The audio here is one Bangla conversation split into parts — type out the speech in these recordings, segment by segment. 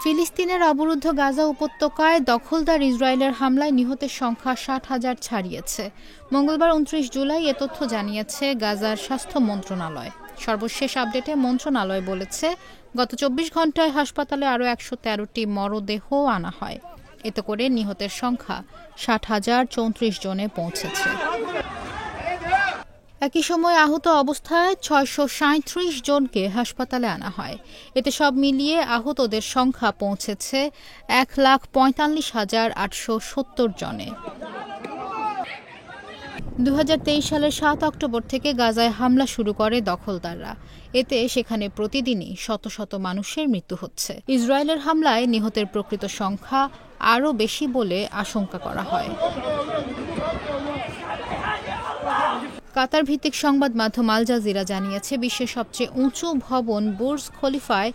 ফিলিস্তিনের অবরুদ্ধ গাজা উপত্যকায় দখলদার ইসরায়েলের হামলায় নিহতের সংখ্যা ৬০,০০০ ছাড়িয়েছে। মঙ্গলবার ২৯ জুলাই এ তথ্য জানিয়েছে গাজার স্বাস্থ্য মন্ত্রণালয়। সর্বশেষ আপডেটে মন্ত্রণালয় বলেছে, গত ২৪ ঘণ্টায় হাসপাতালে আরও ১১৩টি মরদেহ আনা হয়। এতে করে নিহতের সংখ্যা ৬০,০৩৪ জনে পৌঁছেছে। একই সময় আহত অবস্থায় ৬৩৭ জনকে হাসপাতালে আনা হয়। এতে সব মিলিয়ে আহতদের সংখ্যা পৌঁছেছে ১,৪৫,৮৭০ জনে। ২০২৩ সালের ৭ অক্টোবর থেকে গাজায় হামলা শুরু করে দখলদাররা। এতে সেখানে প্রতিদিনই শত শত মানুষের মৃত্যু হচ্ছে। ইসরায়েলের হামলায় নিহতের প্রকৃত সংখ্যা আরও বেশি বলে আশঙ্কা করা হয়। কাতার ভিত্তিক সংবাদ মাধ্যম আল জাজিরা জানিয়েছে, বিশ্বের সবচেয়ে উঁচু ভবন বুর্জ খলিফায়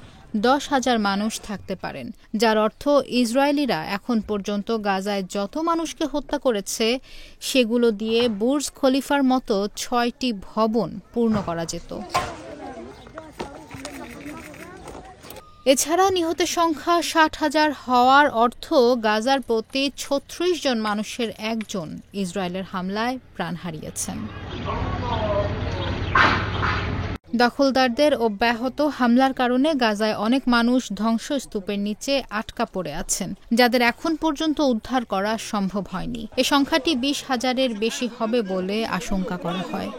১০,০০০ মানুষ থাকতে পারেন, যার অর্থ ইসরায়েলিরা এখন পর্যন্ত গাজায় যত মানুষকে হত্যা করেছে সেগুলো দিয়ে বুর্জ খলিফার মতো ৬টি ভবন পূর্ণ করা যেত। এছাড়া নিহতের সংখ্যা ৬০,০০০ হওয়ার অর্থ গাজার প্রতি ৩৬ জন মানুষের একজন ইসরায়েলের হামলায় প্রাণ হারিয়েছেন। দখলদারদের অব্যাহত হামলার কারণে গাজায় অনেক মানুষ ধ্বংসস্তূপের নিচে আটকা পড়ে আছেন, যাদের এখন পর্যন্ত উদ্ধার করা সম্ভব হয়নি। এ সংখ্যাটি ২০,০০০-এর বেশি হবে বলে আশঙ্কা করা হয়।